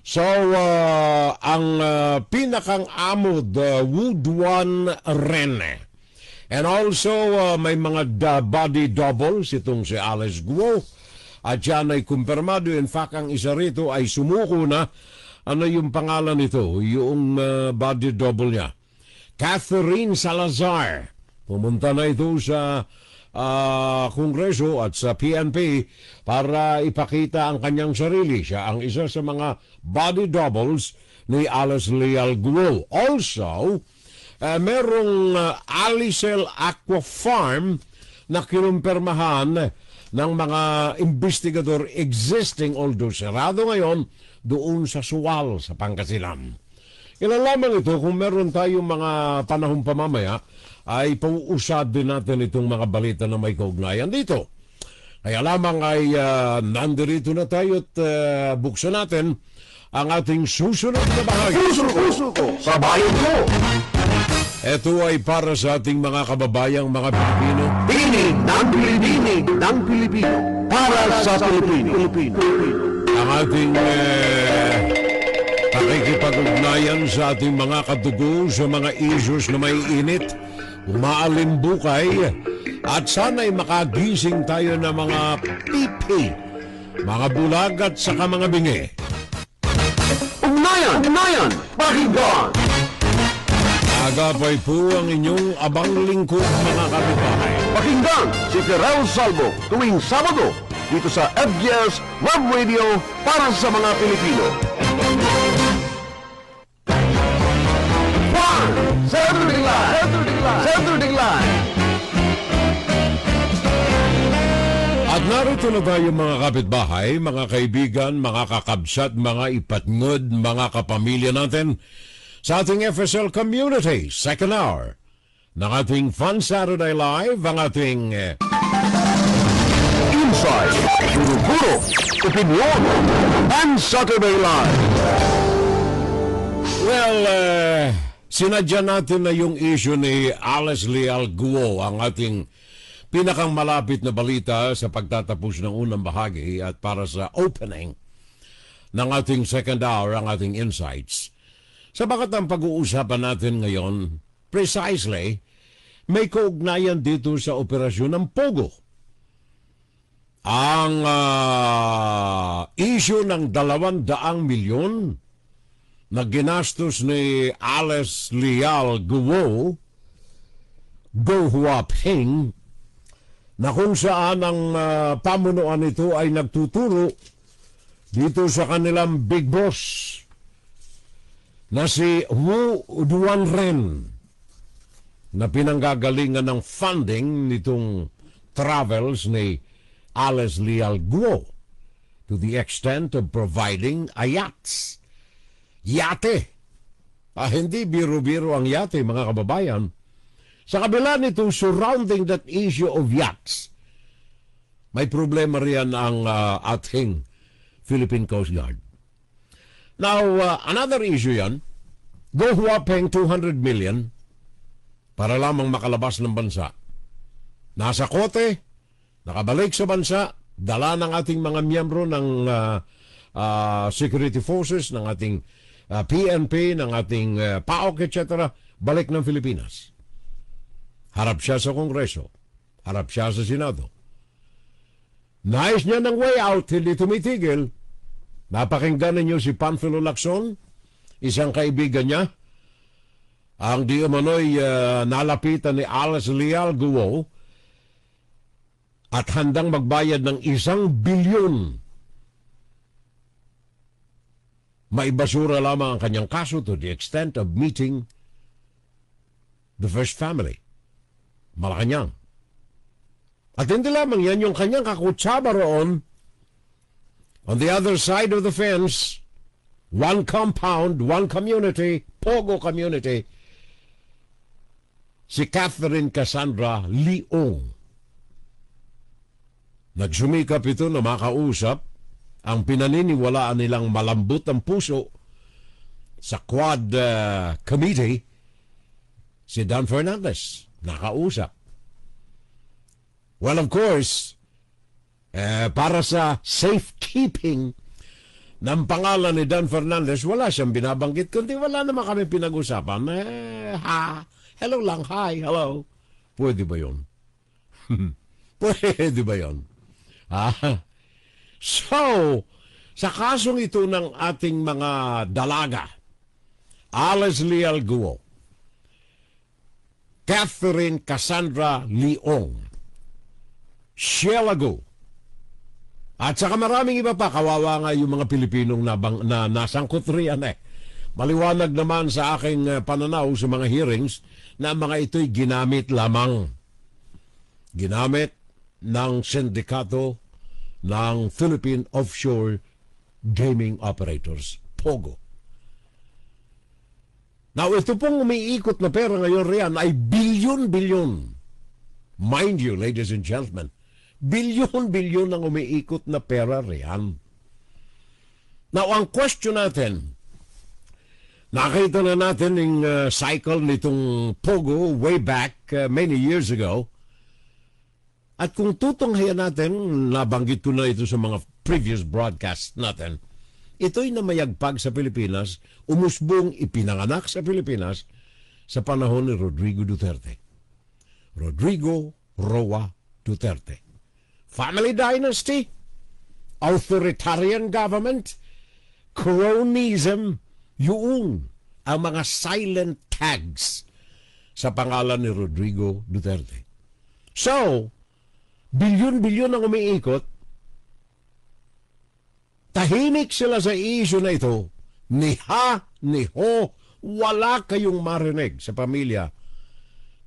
So, ang pinakang amo, the Woodwan Rene. And also, may mga body doubles, itong si Alice Guo. At yan ay kumpirmado. In fact, ang isa rito ay sumuko na. Ano yung pangalan nito? Yung body double niya. Catherine Salazar. Pumunta na ito sa Kongreso at sa PNP para ipakita ang kanyang sarili. Siya ang isa sa mga body doubles ni Alice Leal Guo. Also, merong Alicel Aqua Farm na kinumpirmahan ng mga investigador existing, although sarado ngayon, doon sa Suwal, sa Pangasinan. Ilalaman ito kung meron tayong mga panahon pa mamaya, ay pauusad din natin itong mga balita na may kaugnayan dito. Kaya lamang ay nandirito na tayo at buksan natin ang ating susunod na bahagi. Puso ko sa bayan ko. Ito ay para sa ating mga kababayang mga Pilipino. Tinig ng Pilipino. Para sa Pilipino. Ang ating pakikipag-ugnayan sa ating mga kadugo sa mga issues na may init, umaalinbukay, at sana'y makagising tayo ng mga pipi, mga bulag at saka mga bingi. Ugnayan, pakinggan. Agapay po ang inyong abang lingkod, mga kapitbahay. Pakinggan si Ferrell Salvo tuwing Sabado dito sa FGS Web Radio para sa mga Pilipino. Saturday Live. At narito na tayo mga kapitbahay, mga kaibigan, mga kakabsat, mga ipatngod, mga kapamilya natin sa ating FSL Community, second hour ng ating Fun Saturday Live, ang ating Inside, Guro-Guro, Opinion, and Saturday Live. Well, sinadya natin na yung issue ni Alice Leal Guo, ang ating pinakang malapit na balita sa pagtatapos ng unang bahagi at para sa opening ng ating second hour, ang ating insights. Sabagat ang pag-uusapan natin ngayon, precisely, may kaugnayan dito sa operasyon ng Pogo. Ang issue ng 200 milyon na ginastos ni Alice Leal Guo, Go Huaping, na kung saan ang pamunuan nito ay nagtuturo dito sa kanilang big boss na si Woodwan Rene, na pinanggagalingan ng funding nitong travels ni Alice Leal Guo to the extent of providing a yachts. Yate. Hindi biro-biro ang yate, mga kababayan. Sa kabila nitong surrounding that issue of yachts, may problema riyan ang ating Philippine Coast Guard. Now, another issue yan, Go Huaping 200 million para lamang makalabas ng bansa. Nasa kote, nakabalik sa bansa, dala ng ating mga miyembro ng security forces, ng ating PNP, ng ating PAOK, etc., balik ng Pilipinas. Harap siya sa Kongreso. Harap siya sa Senado. Nais niya ng way out, hindi tumitigil. Napakinggan ninyo si Panfilo Lacson, isang kaibigan niya, ang di umano'y nalapitan ni Alice Leal Guo at handang magbayad ng 1 bilyon. Maibasura lamang ang kanyang kaso to the extent of meeting the first family, Malacanang. At hindi lamang yan, yung kanyang kakutsaba roon, on the other side of the fence, one compound, one community, Pogo community, si Catherine Cassandra Leong. Nagsumikap ito na makausap ang pinaniniwalaan nilang malambot ang puso sa Quad Committee, si Dan Fernandez. Nakausap. Well, of course, para sa safekeeping ng pangalan ni Dan Fernandez, wala siyang binabanggit, kundi wala naman kami pinag-usapan. Hello lang, hi, hello. Pwede ba yun? Pwede ba yun? So, sa kasong ito ng ating mga dalaga, Alice Leal Guo, Catherine Cassandra Leong, Sheila Guo, at saka maraming iba pa, kawawa nga yung mga Pilipinong na nasangkot riyan eh. Maliwanag naman sa aking pananaw sa mga hearings na mga ito'y ginamit lamang. Ginamit ng sindikato ng Philippine Offshore Gaming Operators, POGO. Now, ito pong umiikot na pera ngayon riyan ay bilyon-bilyon. Mind you, ladies and gentlemen, bilyon-bilyon ang umiikot na pera riyan. Now, ang question natin, nakita na natin yung cycle nitong POGO way back many years ago. At kung tutunghayan natin, nabanggit ko na ito sa mga previous broadcasts natin, ito'y namayagpag sa Pilipinas, umusbong ipinanganak sa Pilipinas sa panahon ni Rodrigo Duterte. Rodrigo Roa Duterte. Family dynasty, authoritarian government, cronyism, yung ang mga silent tags sa pangalan ni Rodrigo Duterte. So, bilyon-bilyon ang umiikot, tahimik sila sa issue na ito, ni ha, ni ho, wala kayong marinig sa pamilya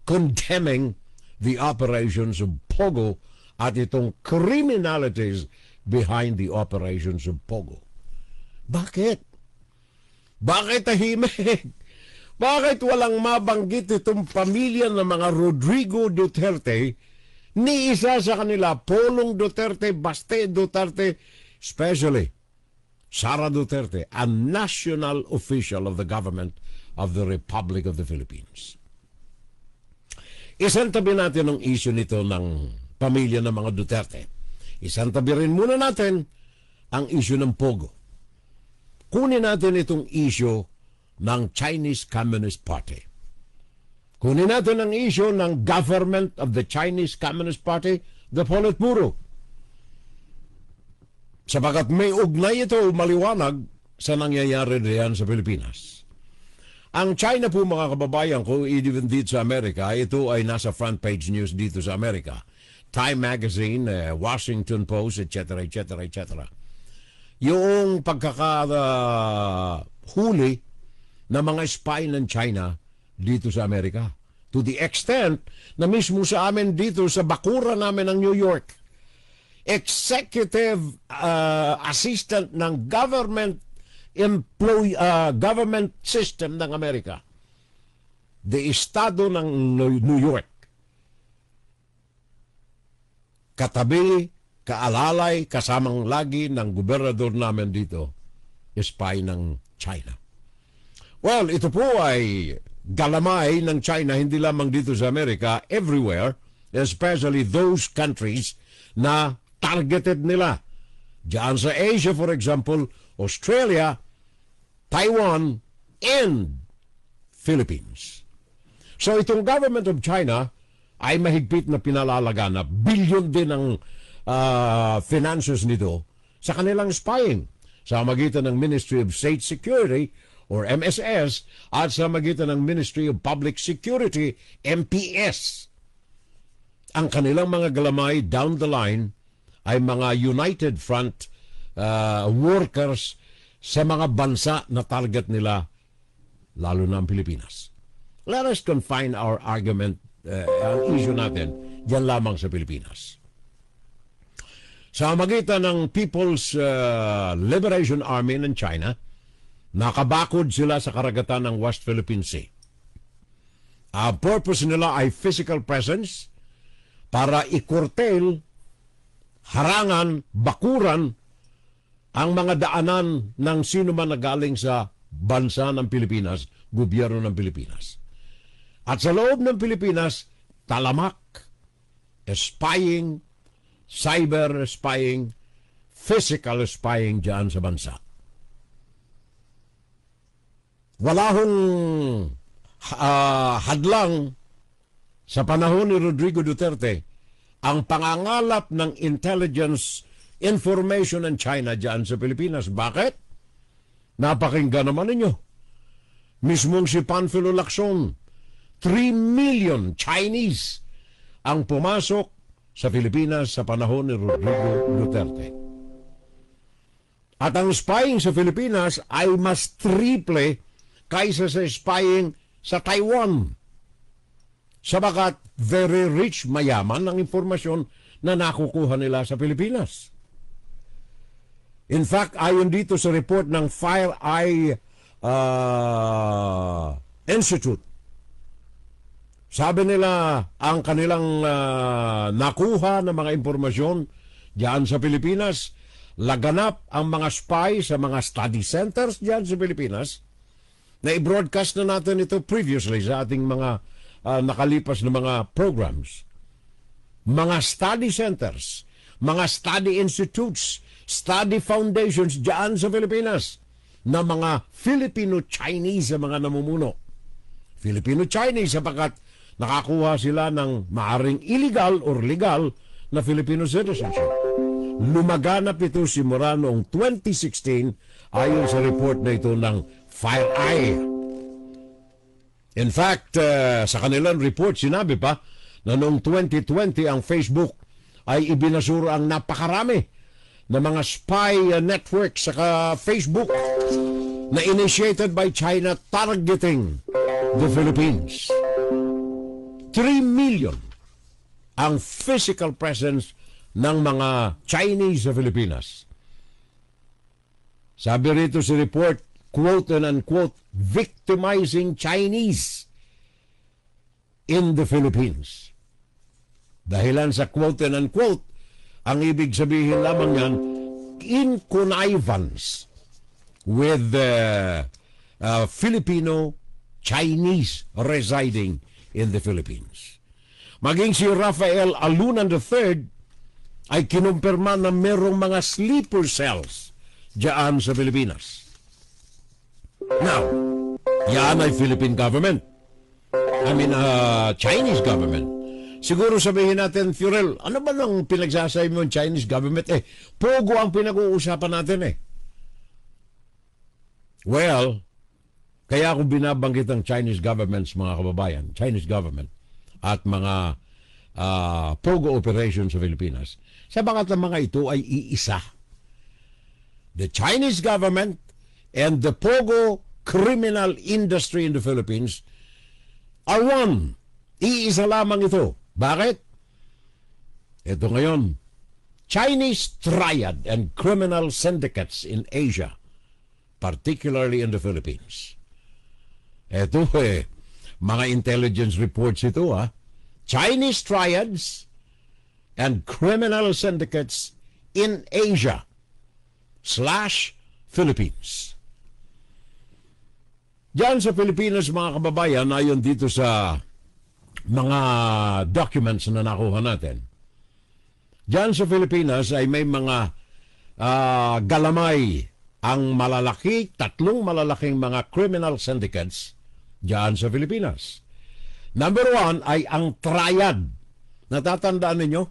condemning the operations of POGO at itong criminalities behind the operations of POGO. Bakit? Bakit tahimik? Bakit walang mabanggit itong pamilya ng mga Rodrigo Duterte, ni isa sa kanila, Polong Duterte, Baste Duterte, especially Sara Duterte, a national official of the government of the Republic of the Philippines. Isantabi natin ang issue nito ng pamilya ng mga Duterte. Isantabi rin muna natin ang issue ng POGO. Kunin natin itong issue ng Chinese Communist Party. Kunin natin ang issue ng government of the Chinese Communist Party, the Politburo. Sapagat may ugnay ito maliwanag sa nangyayari diyan sa Pilipinas. Ang China po, mga kababayan ko, even dito sa Amerika, ito ay nasa front page news dito sa Amerika. Time Magazine, Washington Post, etc., etc., etc. Yung pagkakahuli na mga spy ng China dito sa Amerika. To the extent na mismo sa amin dito sa bakura namin ng New York, executive assistant ng government government system ng Amerika, the estado ng New York, katabi, kaalalay, kasamang lagi ng gobernador namin dito, spy ng China. Well, ito po ay galamay ng China, hindi lamang dito sa Amerika, everywhere, especially those countries na targeted nila. Diyan sa Asia, for example, Australia, Taiwan, and Philippines. So itong government of China ay mahigpit na pinalalaga na bilyon din ang finances nito sa kanilang spying sa magitan ng Ministry of State Security or MSS at sa magitan ng Ministry of Public Security, MPS. Ang kanilang mga galamay down the line ay mga United Front workers sa mga bansa na target nila, lalo na ang Pilipinas. Let us confine our argument, ang issue natin, diyan lamang sa Pilipinas. Sa magitan ng People's Liberation Army ng China, nakabakod sila sa karagatan ng West Philippine Sea. Ang purpose nila ay physical presence para i-curtail, harangan, bakuran ang mga daanan ng sino man na galing sa bansa ng Pilipinas, gobyerno ng Pilipinas. At sa loob ng Pilipinas, talamak, spying, cyber spying, physical spying dyan sa bansa. wala hong hadlang sa panahon ni Rodrigo Duterte ang pangangalap ng intelligence information ng China dyan sa Pilipinas. Bakit? Napakinggan naman ninyo. Mismong si Panfilo Lacson, 3 million Chinese ang pumasok sa Pilipinas sa panahon ni Rodrigo Duterte. At ang spying sa Pilipinas ay mas triple kaysa sa spying sa Taiwan. Sabagat very rich, mayaman ang informasyon na nakukuha nila sa Pilipinas. In fact, ayon dito sa report ng FireEye Institute, sabi nila ang kanilang nakuha na mga impormasyon diyan sa Pilipinas, laganap ang mga spy sa mga study centers diyan sa Pilipinas. Na i-broadcast na natin ito previously sa ating mga nakalipas na mga programs. Mga study centers, mga study institutes, study foundations diyan sa Pilipinas na mga Filipino-Chinese ang mga namumuno. Filipino-Chinese sapagkat nakakuha sila ng maaring illegal or legal na Filipino citizenship. Lumaganap ito simula noong 2016 ayon sa report na ito ng FireEye. In fact, sa kanilang report sinabi pa na noong 2020 ang Facebook ay ibinasura ang napakarami na mga spy network sa Facebook na initiated by China targeting the Philippines. 3 million ang physical presence ng mga Chinese sa Pilipinas. Sabi rito sa report, quote and unquote, victimizing Chinese in the Philippines. Dahilan sa quote and unquote, ang ibig sabihin lamang yan, in connivance with Filipino-Chinese residing in the Philippines. Maging si Rafael Alunan III ay kinumpirma na merong mga sleeper cells diyan sa Pilipinas. Now, yan ay Philippine government. Chinese government. Siguro sabihin natin, Furel, ano ba nang pinagsasabi mo ng Chinese government? Pogo ang pinag-uusapan natin Well, kaya ako binabanggit ang Chinese governments, mga kababayan, Chinese government, at mga Pogo operations sa Pilipinas. Sabagat ang mga ito ay iisa. The Chinese government and the Pogo criminal industry in the Philippines are one. Iisa lamang ito. Bakit? Ito ngayon, Chinese triad and criminal syndicates in Asia, particularly in the Philippines. Ito mga intelligence reports ito Chinese triads and criminal syndicates in Asia / Philippines. Diyan sa Pilipinas, mga kababayan, ayon dito sa mga documents na nakuha natin, diyan sa Pilipinas ay may mga galamay ang malalaki, 3 malalaking mga criminal syndicates diyan sa Pilipinas. Number 1 ay ang triad. Natatandaan ninyo?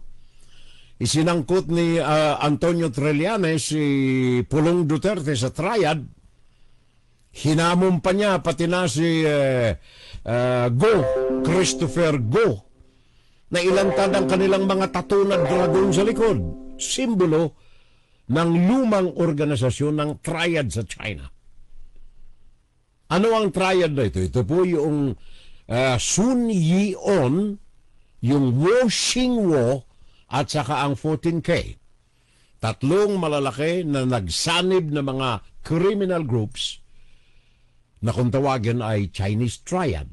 Isinangkot ni Antonio Trillanes si Pulong Duterte sa triad. Hinamon pa niya pati na si Christopher Go, na ilantad ang kanilang mga tattoo na dragon sa likod. Simbolo ng lumang organisasyon ng triad sa China. Ano ang triad na ito? Ito po yung Sun Yee-on, yung Wo Xingwo, at saka ang 14K. 3 malalaki na nagsanib na mga criminal groups na kung tawagin ay Chinese Triad.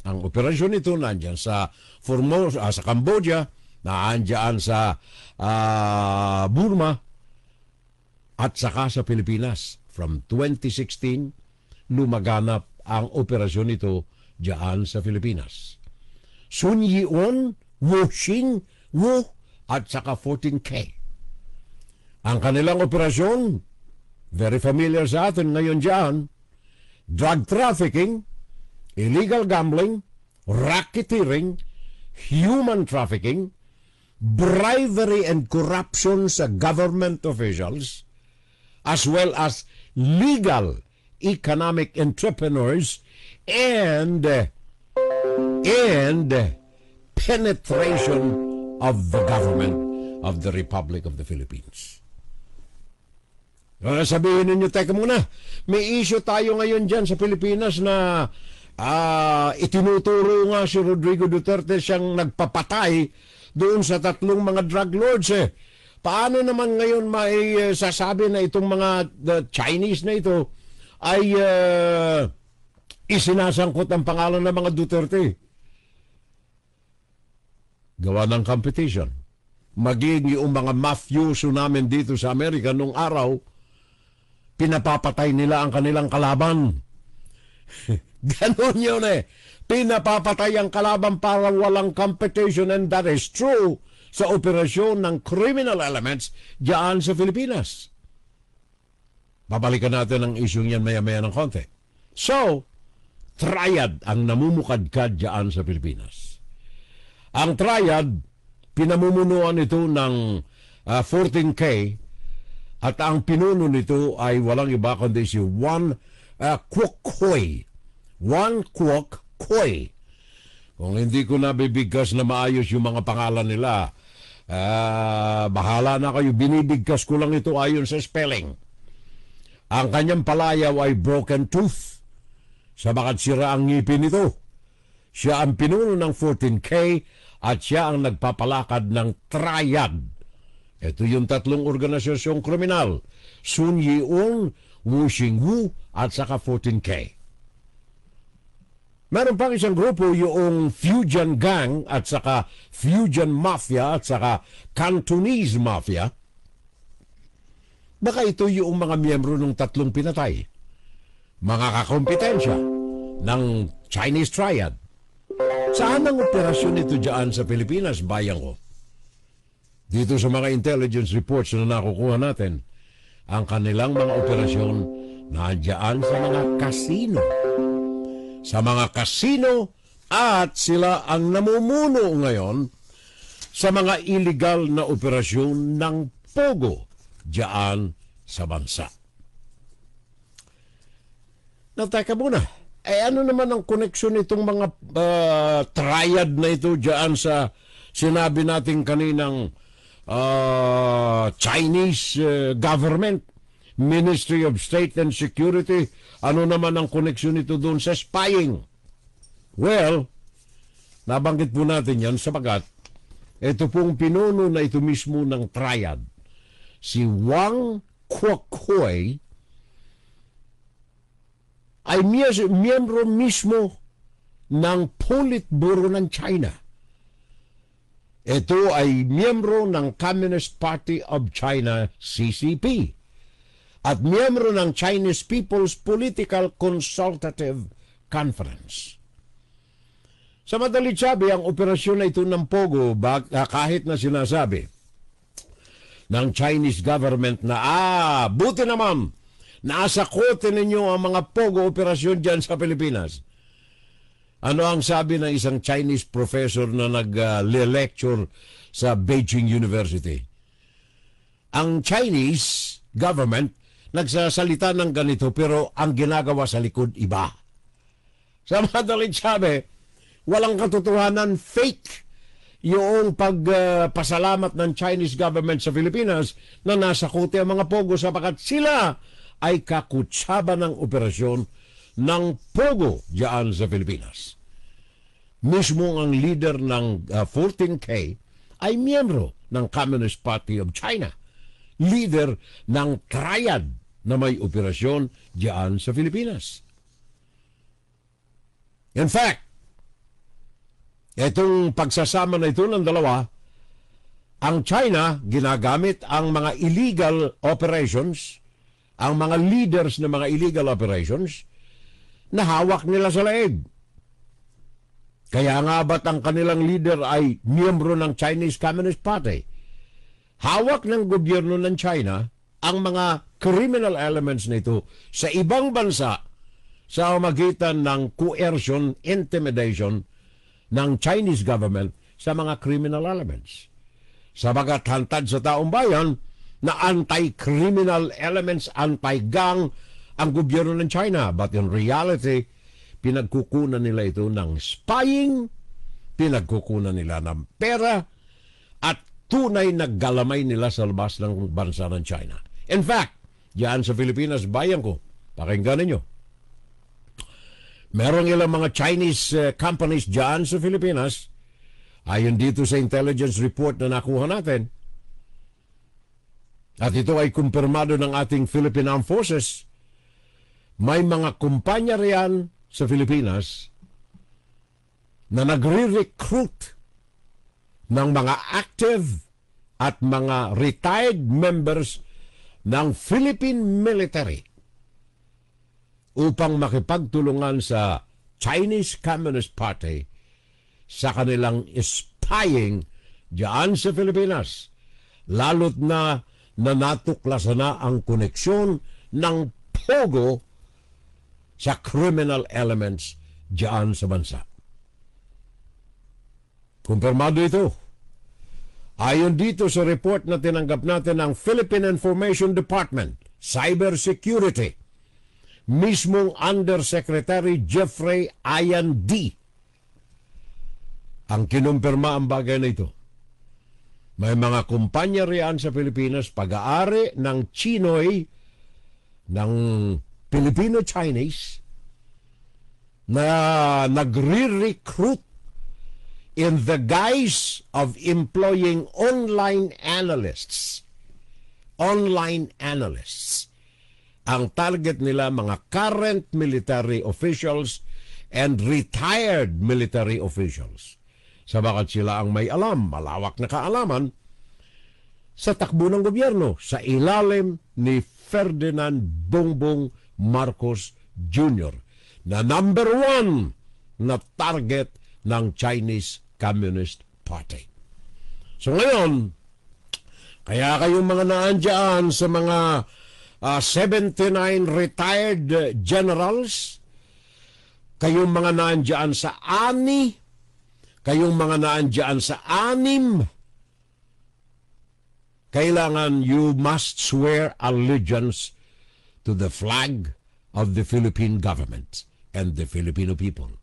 Ang operasyon nito nandyan sa Formosa, sa Cambodia, nandyan sa Burma, at saka sa Pilipinas. From 2016, lumaganap ang operasyon nito diyan sa Pilipinas. Sun Yee-on, Wo Xingwo, at saka 14K. Ang kanilang operasyon, very familiar sa atin ngayon diyan, drug trafficking, illegal gambling, racketeering, human trafficking, bribery and corruption sa government officials, as well as legal economic entrepreneurs and penetration of the government of the Republic of the Philippines. Sabihin ninyo, teka muna, may issue tayo ngayon dyan sa Pilipinas na itinuturo nga si Rodrigo Duterte siyang nagpapatay doon sa 3 mga drug lords. Paano naman ngayon may sasabi na itong mga Chinese na ito ay isinasangkot ang pangalan ng mga Duterte? Gawa ng competition. Maging yung mga mafioso namin dito sa Amerika nung araw, pinapapatay nila ang kanilang kalaban. Ganon yun Pinapapatay ang kalaban para walang competition, and that is true sa operasyon ng criminal elements diyan sa Pilipinas. Babalikan natin ang isyong yan maya-maya ng konti. So, triad ang namumukadkad diyan sa Pilipinas. Ang triad, pinamumunuan ito ng 14K, at ang pinuno nito ay walang iba kundi si Juan Kwok Huy. Juan Kwok Huy. Kung hindi ko nabibigkas na maayos yung mga pangalan nila, bahala na kayo. Binibigkas ko lang ito ayon sa spelling. Ang kanyang palayaw ay broken tooth. Sa bakit sira ang ngipin nito. Siya ang pinuno ng 14K at siya ang nagpapalakad ng triad. Ito yung 3 organisasyong kriminal. Sun Yee-ung, Wu Xingwu at saka 14K. Meron pang isang grupo, yung Fujian Gang at saka Fujian Mafia at saka Cantonese Mafia. Baka ito yung mga miyembro ng 3 pinatay. Mga kakompetensya ng Chinese Triad. Saan ang operasyon ito dyan sa Pilipinas, bayan ko? Dito sa mga intelligence reports na nakukuha natin, ang kanilang mga operasyon nandiyan sa mga kasino. Sa mga kasino, at sila ang namumuno ngayon sa mga illegal na operasyon ng pogo diyan sa bansa. Nataka muna, ano naman ang koneksyon nitong mga triad na ito diyan sa sinabi natin kaninang Chinese government, Ministry of State and Security? Ano naman ang koneksyon nito doon sa spying? Well, nabanggit po natin yan sapagat ito pong pinuno na ito mismo ng triad, si Wang Kwok-huy, ay miyembro mismo ng Politburo ng China. Ito ay miyembro ng Communist Party of China, CCP, at miyembro ng Chinese People's Political Consultative Conference. Sa madalit sabi, ang operasyon na ito ng Pogo, kahit na sinasabi ng Chinese government na, buti naman, naasakotin ninyo ang mga Pogo operasyon dyan sa Pilipinas. Ano ang sabi ng isang Chinese professor na nag-lecture sa Beijing University? Ang Chinese government nagsasalita ng ganito pero ang ginagawa sa likod iba. Sa madaling sabi, walang katotohanan, fake yung pagpasalamat ng Chinese government sa Pilipinas na nasakuti ang mga Pogo sapagkat sila ay kakutsaba ng operasyon ng Pogo diyan sa Pilipinas. Mismo ang leader ng 14K ay miyembro ng Communist Party of China, leader ng triad na may operasyon diyan sa Pilipinas. In fact, itong pagsasama na ito ng dalawa, ang China ginagamit ang mga illegal operations, ang mga leaders ng mga illegal operations, na hawak nila sa leeg. Kaya nga ba't ang kanilang leader ay miyembro ng Chinese Communist Party? Hawak ng gobyerno ng China ang mga criminal elements nito sa ibang bansa sa magitan ng coercion, intimidation ng Chinese government sa mga criminal elements. Sabagat hantad sa taong bayan na anti-criminal elements, anti-gang ang gobyerno ng China. But in reality, pinagkukunan nila ito ng spying, pinagkukunan nila ng pera, at tunay na galamay nila sa labas ng bansa ng China. In fact, diyan sa Pilipinas, bayan ko, pakinggan ninyo, merong ilang mga Chinese companies diyan sa Pilipinas, ayon dito sa intelligence report na nakuha natin, at ito ay kumpirmado ng ating Philippine Armed Forces, may mga kumpanya riyan sa Pilipinas na nagre-recruit ng mga active at mga retired members ng Philippine military upang makipagtulungan sa Chinese Communist Party sa kanilang spying diyan sa Pilipinas. Lalo't na natuklasan na ang koneksyon ng pogo sa criminal elements diyan sa bansa. Kumpirmado ito. Ayon dito sa report na tinanggap natin ng Philippine Information Department, Cybersecurity, mismong Undersecretary Jeffrey Ian D. ang kinumpirma ang bagay na ito. May mga kumpanya riyan sa Pilipinas, pag-aari ng Chinoy, ng Filipino-Chinese, na nagre-recruit in the guise of employing online analysts. Online analysts. Ang target nila mga current military officials and retired military officials. Sabagat sila ang may alam, malawak na kaalaman sa takbo ng gobyerno sa ilalim ni Ferdinand Bongbong Marcos Jr. na number 1 na target ng Chinese Communist Party. So ngayon, kaya kayong mga naandyan sa mga 79 retired generals, kayong mga naandyan sa ANI, kayong mga naandyan sa 6, kailangan you must swear allegiance to the flag of the Philippine government and the Filipino people.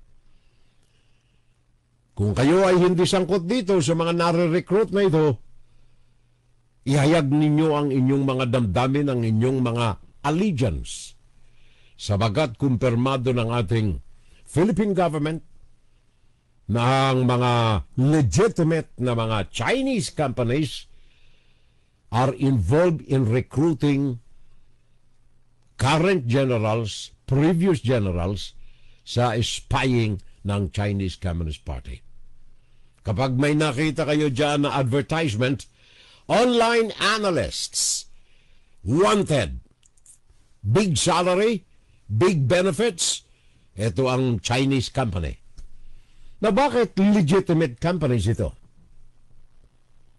Kung kayo ay hindi sangkot dito sa mga nare-recruit na ito, ihayag ninyo ang inyong mga damdamin, ang inyong mga allegiance. Sabagat kumpirmado ng ating Philippine government na ang mga legitimate na mga Chinese companies are involved in recruiting current generals, previous generals sa spying ng Chinese Communist Party. Kapag may nakita kayo dyan na advertisement, online analysts, wanted, big salary, big benefits, ito ang Chinese company. Na bakit legitimate companies ito?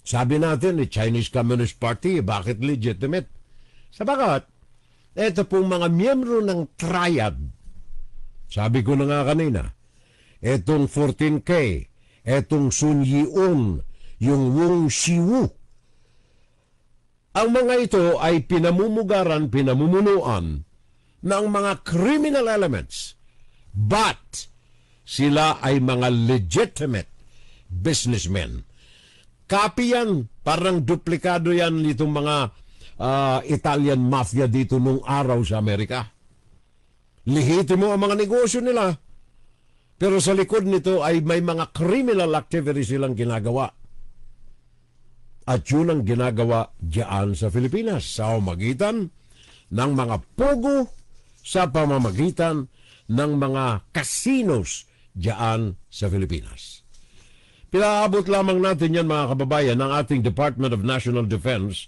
Sabi natin, Chinese Communist Party, bakit legitimate? Sabagat, ito pong mga miyembro ng triad. Sabi ko na nga kanina, itong 14K, itong Sun Yee-un, yung Wong Shiwu. Ang mga ito ay pinamumugaran, pinamumunuan ng mga criminal elements. But, sila ay mga legitimate businessmen. Copy yan, parang duplikado yan nitong mga Italian mafia dito nung araw sa Amerika. Lihitimo ang mga negosyo nila. Pero sa likod nito ay may mga criminal activities silang ginagawa. At yun ang ginagawa diyan sa Pilipinas sa pamamagitan ng mga pogo, sa pamamagitan ng mga casinos diyan sa Pilipinas. Pinaabot lamang natin yan mga kababayan ng ating Department of National Defense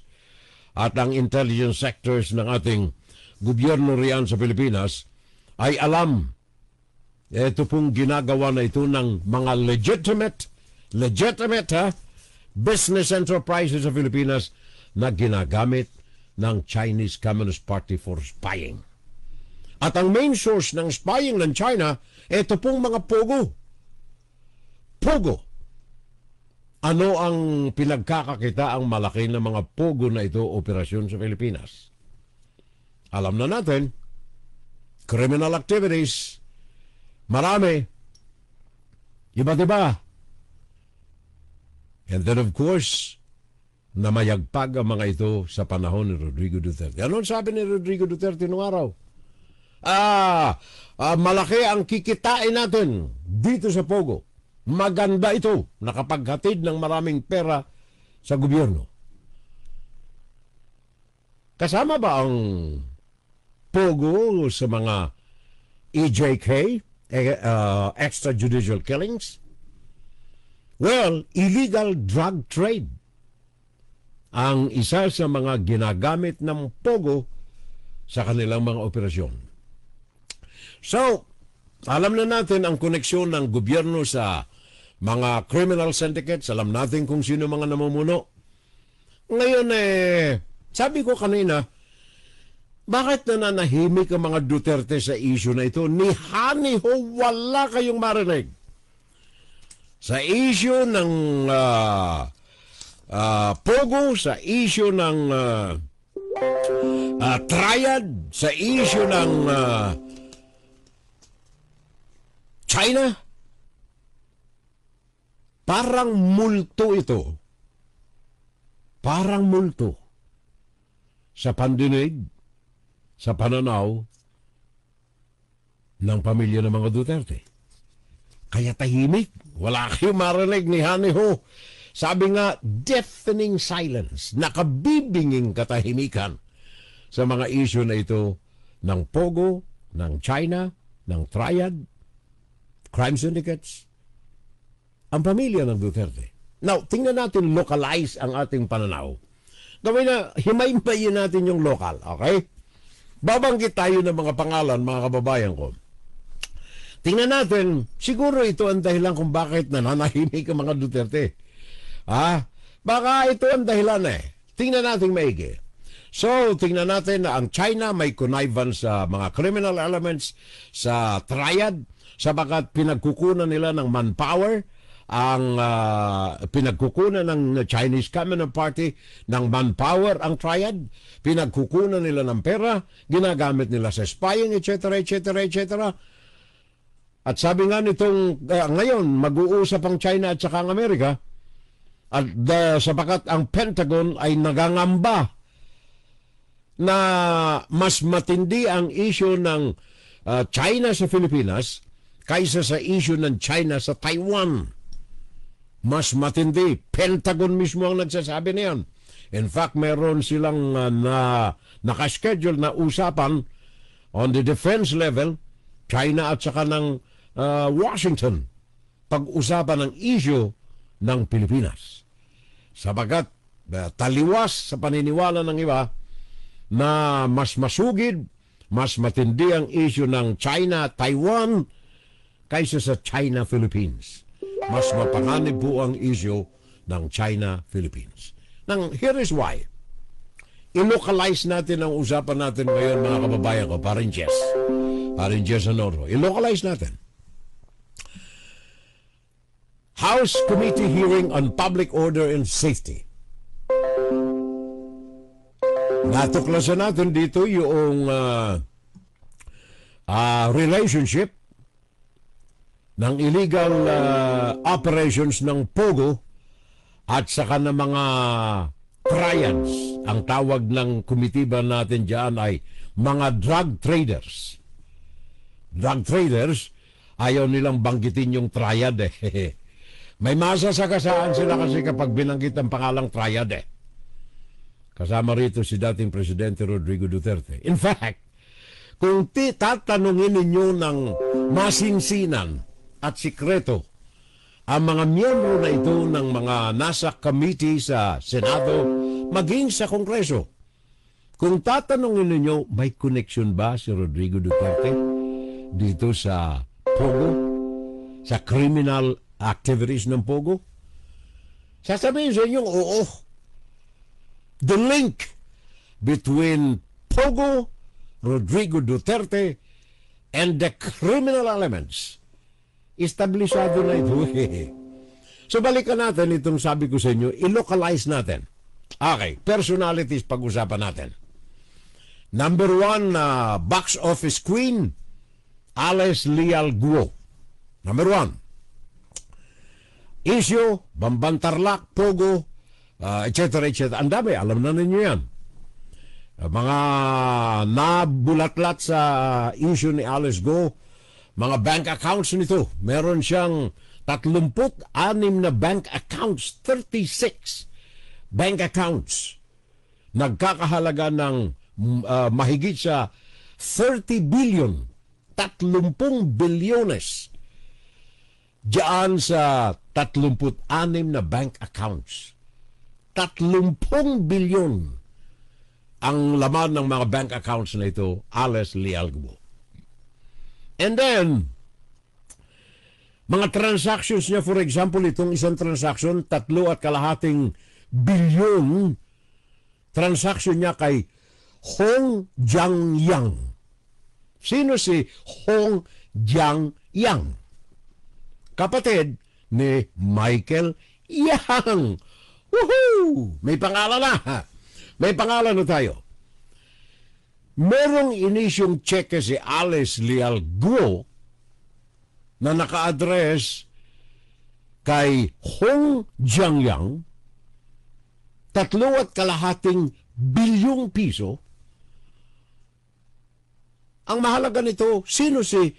at ang intelligence sectors ng ating gobyerno riyan sa Pilipinas ay alam ito pong ginagawa na ito ng mga legitimate business enterprises sa Pilipinas na ginagamit ng Chinese Communist Party for spying. At ang main source ng spying ng China, ito pong mga Pogo. Pogo. Ano ang pinagkakakita ang malaki ng mga Pogo na ito operasyon sa Pilipinas? Alam na natin, criminal activities, marami, iba't iba. And then of course, namayagpag ang mga ito sa panahon ni Rodrigo Duterte. Ano sabi ni Rodrigo Duterte noong araw? Malaki ang kikitain natin dito sa Pogo. Maganda ito, nakapaghatid ng maraming pera sa gobyerno. Kasama ba ang Pogo sa mga EJK, extrajudicial killings? Well, illegal drug trade ang isa sa mga ginagamit ng Pogo sa kanilang mga operasyon. So, alam na natin ang koneksyon ng gobyerno sa mga criminal syndicates. Alam natin kung sino mga namumuno. Ngayon sabi ko kanina, bakit nananahimik ang mga Duterte sa issue na ito? Ni hani ho, wala kayong marinig. Sa issue ng Pogo, sa issue ng Triad, sa issue ng China, parang multo ito. Parang multo sa pandinig, sa pananaw ng pamilya ng mga Duterte. Kaya tahimik. Wala kayong marinig ni Hani ho. Sabi nga, deafening silence. Nakabibinging katahimikan sa mga issue na ito ng Pogo, ng China, ng Triad, crime syndicates, ang pamilya ng Duterte. Now, tingnan natin localize ang ating pananaw. Gawin na, himay-himayin natin yung local, okay? Babanggit tayo ng mga pangalan, mga kababayan ko. Tingnan natin, siguro ito ang dahilan kung bakit nananahimik ang mga Duterte. Baka ito ang dahilan Tingnan natin maigi. So, tingnan natin na ang China may connivance sa mga criminal elements sa Triad, sabagat pinagkukunan nila ng manpower, ang pinagkukunan ng Chinese Communist Party ng manpower ang Triad, pinagkukunan nila ng pera, ginagamit nila sa spying, etc., etc., etc. At sabi nga nitong ngayon, mag-uusap ang China at saka ang Amerika, at sabagat ang Pentagon ay nagangamba na mas matindi ang issue ng China sa Pilipinas kaysa sa issue ng China sa Taiwan. Mas matindi. Pentagon mismo ang nagsasabi niyan. In fact, meron silang nakaschedule na usapan on the defense level, China at saka ng Washington, pag-usapan ng issue ng Pilipinas. Sabagat taliwas sa paniniwala ng iba na mas masugid, mas matindi ang issue ng China-Taiwan kaysa sa China-Philippines. Mas mapanganib po ang issue ng China-Philippines. Here is why. I-localize natin ang usapan natin ngayon, mga kababayan ko, parin Jess Anoro. I-localize natin. House Committee Hearing on Public Order and Safety. Natuklasan natin dito yung relationship ng illegal operations ng Pogo at saka ng mga triads. Ang tawag ng komitiba natin dyan ay mga drug traders. Drug traders, ayaw nilang banggitin yung triad May masasagasaan sila kasi kapag binanggit ang pangalang Triad Kasama rito si dating Presidente Rodrigo Duterte. In fact, kung tatanungin ninyo ng masinsinan at sikreto ang mga miyembro na ito ng mga nasa committee sa Senado, maging sa Kongreso, kung tatanungin ninyo, may connection ba si Rodrigo Duterte dito sa Pogo? Sa criminal activities ng Pogo? Sasabihin sa inyo, oo. The link between Pogo, Rodrigo Duterte, and the criminal elements. Establisado na ito. So balikan natin itong sabi ko sa inyo, i-localize natin. Okay, personalities pag-usapan natin. Number 1, box office queen, Alice Leal Guo. Number 1. Issue, Bambantarlak, Pogo, etc. etc. Ang dami, alam na ninyo yan. Mga nabulatlat sa issue ni Alice Guo, mga bank accounts nito. Meron siyang 36 na bank accounts, 36 bank accounts. Nagkakahalaga ng mahigit sa 30 billion, 30 bilyones diyan sa 36 na bank accounts. 30 bilyon ang laman ng mga bank accounts na ito, Alice Leal Guo. And then, mga transactions niya, for example, itong isang transaction, 3.5 bilyon transaction niya kay Hong Jiangyang. Sino si Hong Jiangyang? Kapatid ni Michael Yang. Woohoo! May pangalan na. May pangalan na tayo. Merong inisyong cheque si Alice Leal Guo na naka-address kay Hong Jiangyang, 3.5 bilyong piso. Ang mahalaga nito, sino si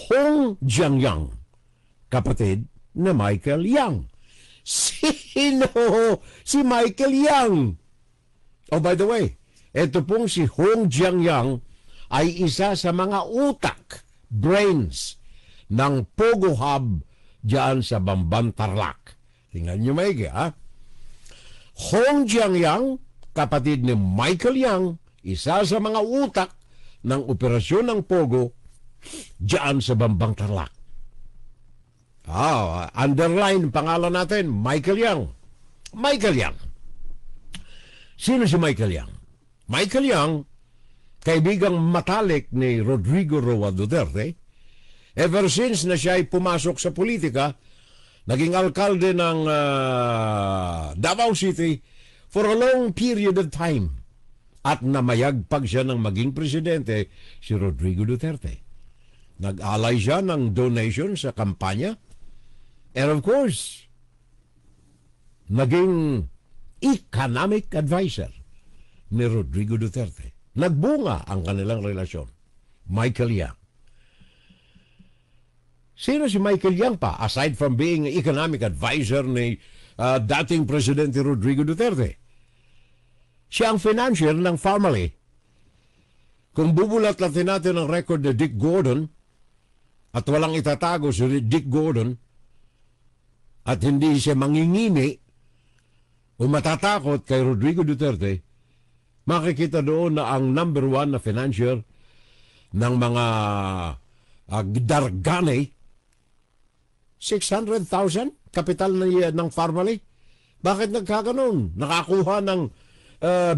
Hong Jiangyang? Kapatid na Michael Yang. Sino si Michael Yang? Oh, by the way, ito pong si Hong Jiangyang ay isa sa mga utak, brains, ng Pogo Hub diyan sa Bambantarlak. Tingnan nyo maigi, ha? Hong Jiangyang, kapatid ni Michael Yang, isa sa mga utak ng operasyon ng Pogo diyan sa Bambantarlak. Underline pangalan natin, Michael Yang. Michael Yang. Sino si Michael Yang? Michael Yang, kaibigang matalik ni Rodrigo Roa Duterte. Ever since na siya ay pumasok sa politika, naging alkalde ng Davao City for a long period of time. At namayagpag siya ng maging presidente, si Rodrigo Duterte. Nag-alay siya ng donation sa kampanya. And of course, naging economic advisor ni Rodrigo Duterte. Nagbunga ang kanilang relasyon. Michael Yang. Sino si Michael Yang pa? Aside from being economic advisor ni dating Presidente Rodrigo Duterte. Siya ang financier ng family. Kung bubulat-latin natin ang record ni Dick Gordon at walang itatago si Dick Gordon at hindi siya mangingimi o matatakot kay Rodrigo Duterte, makikita doon na ang number 1 na financier ng mga dargane, 600,000 kapital ng family. Bakit nagkaganon? Nakakuha ng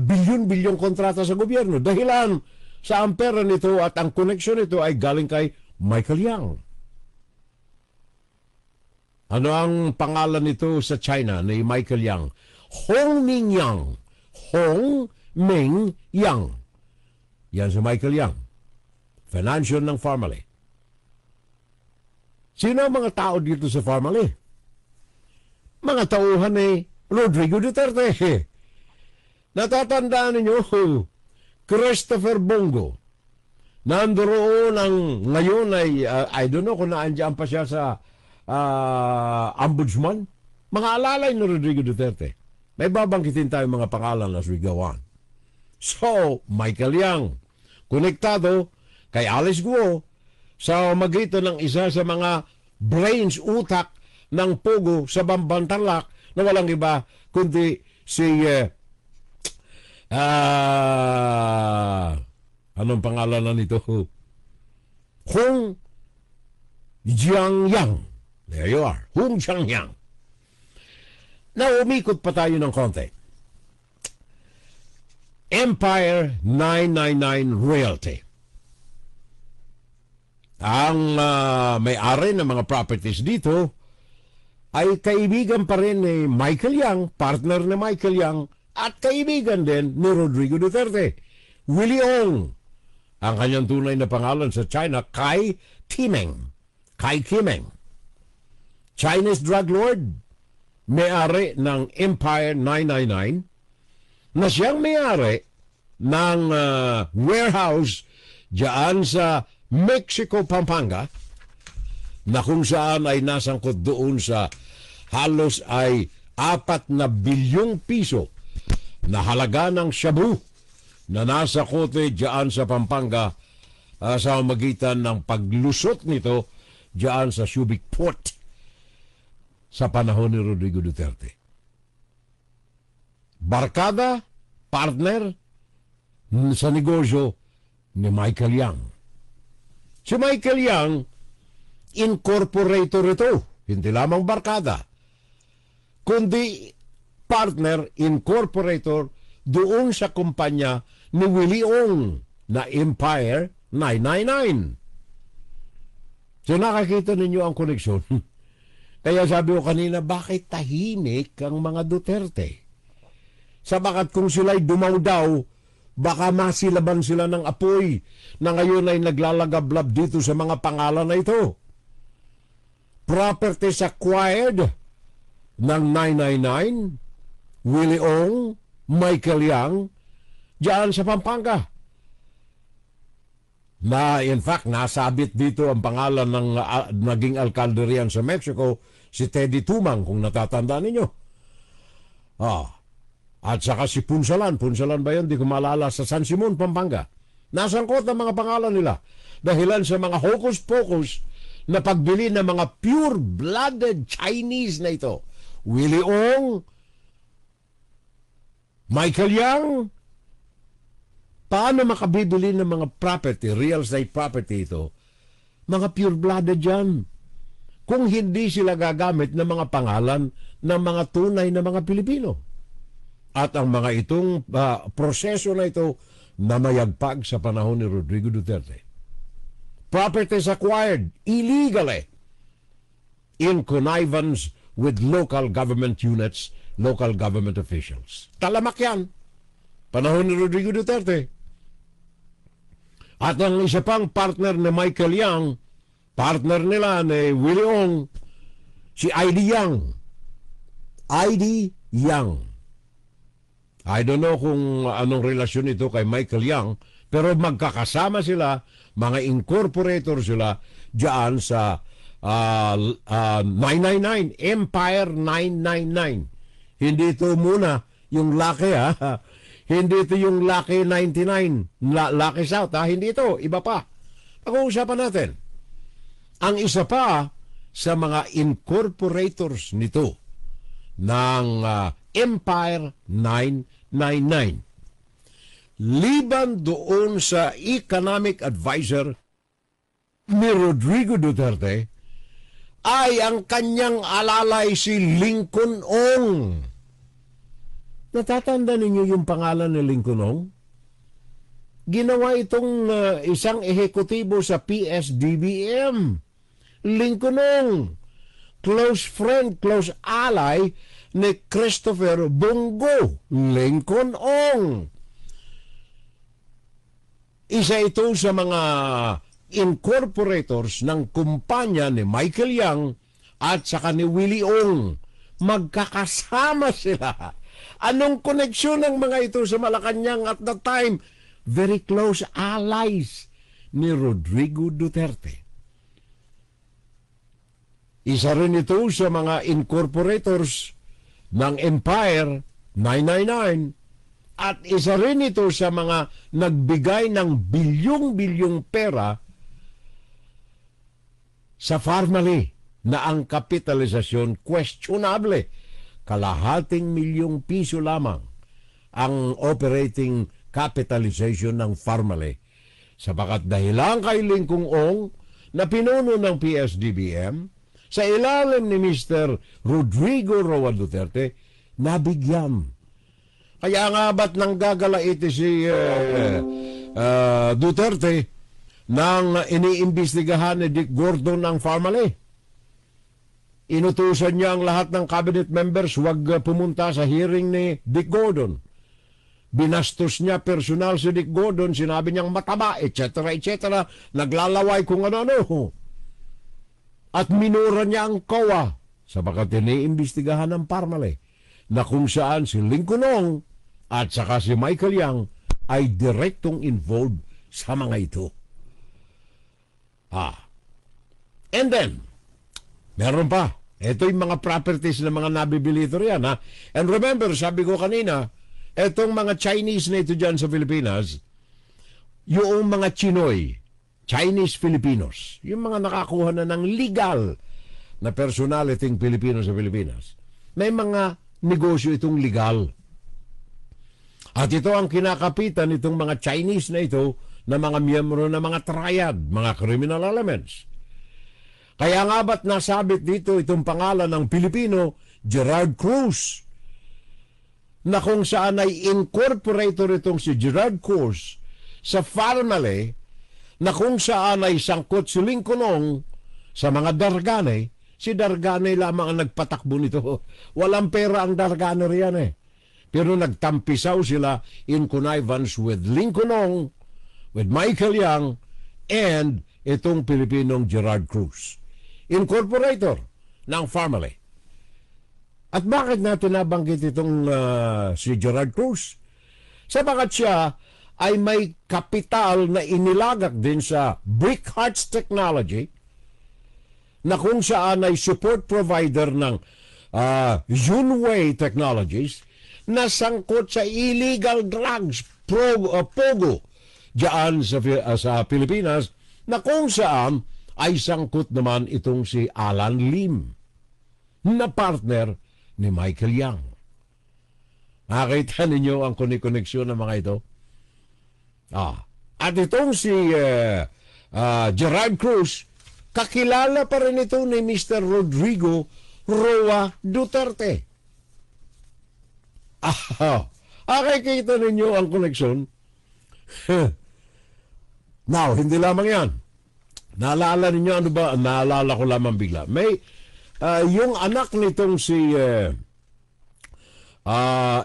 bilyon-bilyong kontrata sa gobyerno. Dahilan sa ang pera nito at ang koneksyon nito ay galing kay Michael Yang. Ano ang pangalan nito sa China ni Michael Yang? Hong Ming Yang. Hong Ming Yang. Yan si Michael Yang. Financial ng family. Sino ang mga tao dito sa family? Mga tauhan ni Rodrigo Duterte. Natatandaan ninyo, Christopher Bongo. Nandoon ang ngayon ay, I don't know kung naandyan pa siya sa ombudsman. Mga alalay ni Rodrigo Duterte. May babangkitin tayo mga pangalan as we go on. So, Michael Yang, konektado kay Alice Guo sa magitan ng isa sa mga brains, utak ng Pogo sa Bambantarlak na walang iba kundi si anong pangalan na nito? Hong Jiangyang. There you are. Hong Jiangyang. Now, umikot pa tayo ng konti. Empire 999 Realty. ang may-ari ng mga properties dito ay kaibigan pa rin ni Michael Yang, partner ni Michael Yang, at kaibigan din ni Rodrigo Duterte. Willie Ong, ang kanyang tunay na pangalan sa China, Kai Timeng. Kai Kimeng. Chinese drug lord, may-ari ng Empire 999, na siyang may-ari ng warehouse diyan sa Mexico, Pampanga, na kung saan ay nasangkot doon sa halos ay 4 na bilyong piso na halaga ng shabu na nasa kote diyan sa Pampanga sa magitan ng paglusot nito diyan sa Subic Port sa panahon ni Rodrigo Duterte. Barkada, partner sa negosyo ni Michael Yang. Si Michael Yang, incorporator ito, hindi lamang barkada, kundi partner, incorporator doon sa kumpanya ni Willie Ong na Empire 999. So nakakita ninyo ang koneksyon. Kaya sabi ko kanina, bakit tahimik ang mga Duterte? Sabagat kung sila'y dumaw daw, baka masilaban sila ng apoy na ngayon ay naglalagablab dito sa mga pangalan na ito. Properties acquired ng 999, Willie Ong, Michael Yang, diyan sa Pampanga. Na in fact, nasabit dito ang pangalan ng naging alkalde riyan sa Mexico, si Teddy Tumang, kung natatandaan ninyo. At saka si Punsalan ba yun? Di ko maalala, sa San Simon, Pampanga. Nasangkot ang mga pangalan nila dahilan sa mga hocus-pocus na pagbili ng mga pure-blooded Chinese na ito. Willie Ong, Michael Yang, paano makabibili ng mga property, real estate property ito? Mga pure-blooded yan. Kung hindi sila gagamit ng mga pangalan ng mga tunay na mga Pilipino. At ang mga itong proseso na ito na mayagpag sa panahon ni Rodrigo Duterte. Properties acquired illegally in connivance with local government units, local government officials. Talamak yan. Panahon ni Rodrigo Duterte. At ang isa pang partner ni Michael Yang, partner nila ni Willie Ong, si I.D. Yang. I.D. Yang. I don't know kung anong relasyon ito kay Michael Yang, pero magkakasama sila, mga incorporator sila diyan sa 999, Empire 999. Hindi ito muna yung Lucky Hindi ito yung Lucky 99, Lucky South hindi ito, iba pa. Pag-uusapan natin. Ang isa pa sa mga incorporators nito ng Empire 999. Liban doon sa economic advisor ni Rodrigo Duterte ay ang kanyang alalay si Lincoln Ong. Natatanda ninyo yung pangalan ni Lincoln Ong? Ginawa itong isang ehekutibo sa PSDBM. Lincoln Ong, close friend, close ally ni Christopher Bongo. Lincoln Ong. Isa ito sa mga incorporators ng kumpanya ni Michael Yang at saka ni Willie Ong. Magkakasama sila. Anong koneksyon ng mga ito sa Malacanang at the time? Very close allies ni Rodrigo Duterte. Isa rin ito sa mga incorporators ng Empire 999 at isa rin ito sa mga nagbigay ng bilyong-bilyong pera sa Farmally na ang kapitalisasyon questionable. Kalahating milyong piso lamang ang operating capitalization ng Farmally. Sabagat dahilan kay Lincoln Ong na pinuno ng PSDBM, sa ilalim ni Mr. Rodrigo Roa Duterte, nabigyan. Kaya nga ba't nang gagalait si Duterte nang iniimbestigahan ni Dick Gordon ang Farmally. Inutusan niya ang lahat ng cabinet members huwag pumunta sa hearing ni Dick Gordon. Binastos niya personal si Dick Gordon, sinabi niyang mataba, etc. etc. Naglalaway kung ano-ano. At minura niya ang COA sapagat iniimbestigahan ng Farmally na kung saan si Lincoln Ong at saka si Michael Yang ay direktong involved sa mga ito. And then, meron pa. Ito yung mga properties ng mga nabibili ito riyan. And remember, sabi ko kanina, etong mga Chinese na ito dyan sa Pilipinas, yung mga Chinoy, Chinese Filipinos, yung mga nakakuha na ng legal na personality ng Pilipino sa Pilipinas, may mga negosyo itong legal. At ito ang kinakapitan itong mga Chinese na ito na mga miyembro ng mga triad, mga criminal elements. Kaya nga ba't nasabit dito itong pangalan ng Pilipino, Gerard Cruz, na kung saan ay incorporator itong si Gerard Cruz sa Farmally, na kung saan ay sangkot si Lincoln Ong sa mga Dargane. Si Dargane lamang ang nagpatakbo nito. Walang pera ang Dargane riyan Pero nagtampisaw sila in connivance with Lincoln Ong, with Michael Yang, and itong Pilipinong Gerard Cruz, incorporator ng Farmally. At bakit natin nabanggit itong si Gerard Cruz? Sapagat siya ay may kapital na inilagak din sa Brick Hearts Technology, na kung saan ay support provider ng Yunwei Technologies, na sangkot sa illegal drugs, Pogo, diyan sa Pilipinas, na kung saan ay sangkot naman itong si Alan Lim, na partner ni Michael Yang. Nakita ninyo ang koneksyon ng mga ito? At itong si Gerard Cruz, kakilala pa rin ito ni Mr. Rodrigo Roa Duterte. Kita ninyo ang koneksyon? Now, hindi lamang yan. Naalala ninyo ano ba? Naalala ko lamang bigla. May yung anak nitong si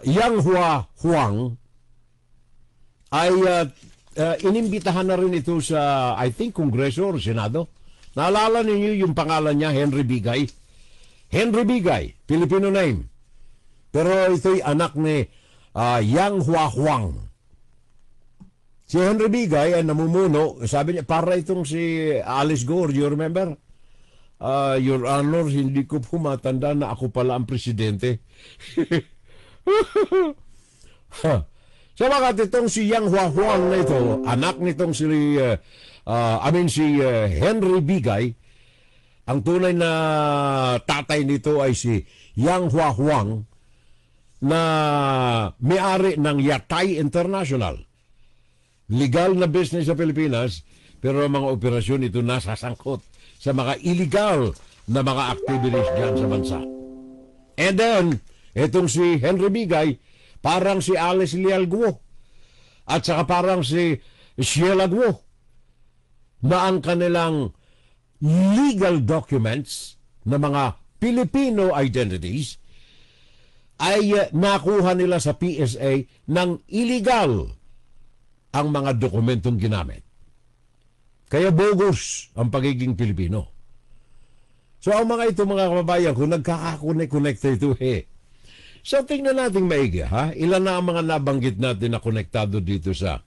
Yang Hua Huang ay inimbitahan na rin ito sa, I think, Kongreso o Senado. Naalala ninyo yung pangalan niya, Henry Bigay? Henry Bigay, Filipino name. Pero ito'y anak ni Yang Hua Huang. Si Henry Bigay ay namumuno, sabi niya, para itong si Alice Gore, you remember? Your Honor, hindi ko po matanda na ako pala ang presidente. Sa mga itong si Yang Hua Huang na ito, anak nitong si Henry Bigay, ang tunay na tatay nito ay si Yang Hua Huang, na may-ari ng Yatay International. Legal na business sa Pilipinas, pero ang mga operasyon ito nasasangkot sa mga illegal na mga activities dyan sa bansa. And then, itong si Henry Bigay, parang si Alice Leal Guo, at saka parang si Sheila Guo, na ang kanilang legal documents na mga Filipino identities ay nakuha nila sa PSA ng illegal ang mga dokumentong ginamit. Kaya bogus ang pagiging Pilipino. So ang mga ito, mga kababayan, kung nagkakakonect ito, so tingnan natin maigi, ilan na ang mga nabanggit natin na konektado dito sa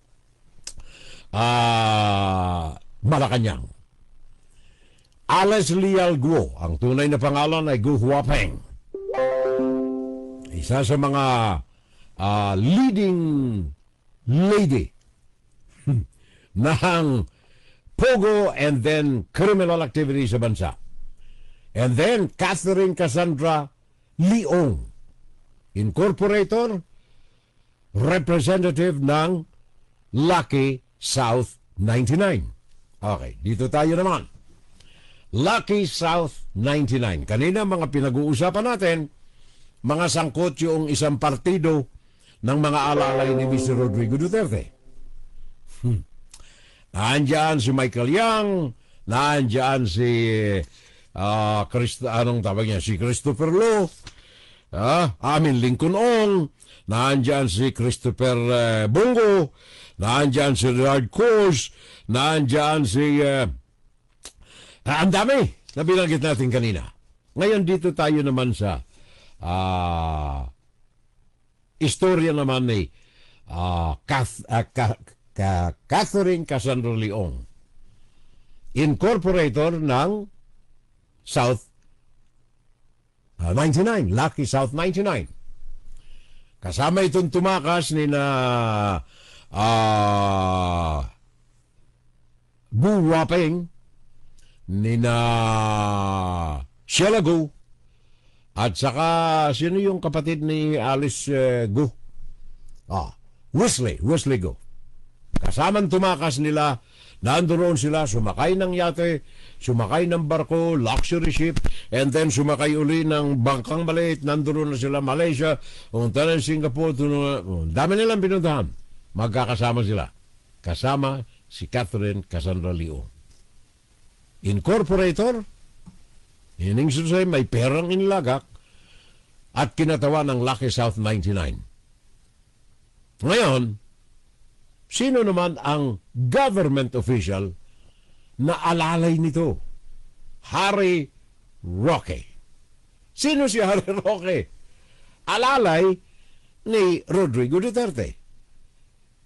Malacanang. Alice Leal Guo, ang tunay na pangalan ay Gu Huapeng. Isa sa mga leading lady ng Pogo and then criminal activity sa bansa. And then Catherine Cassandra Leong, incorporator, representative ng Lucky South 99. Okay, dito tayo naman. Lucky South 99. Kanina mga pinag-uusapan natin, mga sangkot yung isang partido ng mga alalay ni Mr. Rodrigo Duterte. Nandiyan si Michael Yang, nandiyan si anong tawag niya, si Christopher Lo, Lincoln Ong, nandiyan si Christopher Bongo, nandiyan si Gerard Cruz, nandiyan si ang dami na binanggit natin kanina. Ngayon dito tayo naman sa istorya naman ni Catherine Cassandra Leong, incorporator ng South 99, Lucky South 99. Kasama itong tumakas ni na Bu Wapeng, ni na Sheila Go, at saka sino yung kapatid ni Alice Go? Wesley Go. Kasamang tumakas nila, nandoon sila, sumakay ng yate, sumakay ng barko, luxury ship, and then sumakay uli ng bangkang maliit, nandoon na sila Malaysia, punta ng Singapore, dami nilang pinuntahan. Magkakasama sila. Kasama si Catherine Cassandra Leong. Incorporator, hining susay, may perang inilagak, at kinatawa ng Lucky South 99. Ngayon, sino naman ang government official na alalay nito? Harry Roque. Sino si Harry Roque? Alalay ni Rodrigo Duterte.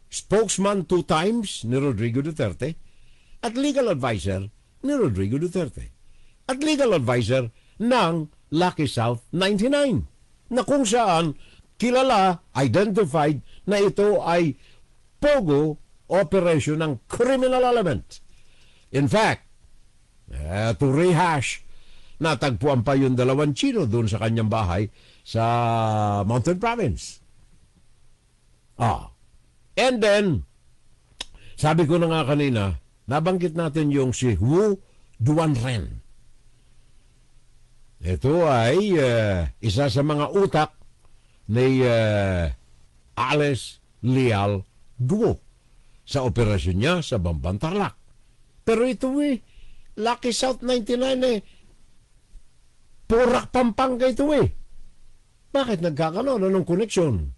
Spokesman 2 times ni Rodrigo Duterte at legal advisor ni Rodrigo Duterte. At legal advisor ng Lucky South 99 na kung saan kilala, identified na ito ay Pogo operation ng criminal element. In fact, to rehash, natagpuan pa yung 2 Chino doon sa kanyang bahay sa Mountain Province. And then, sabi ko na nga kanina, nabanggit natin yung si Wu Duanren. Ito ay isa sa mga utak ni Alice Leal Guo sa operasyon niya sa Bamban Tarlac. Pero ito Lucky South 99 Porac Pampanga ito Bakit nagkakaroon? Anong koneksyon?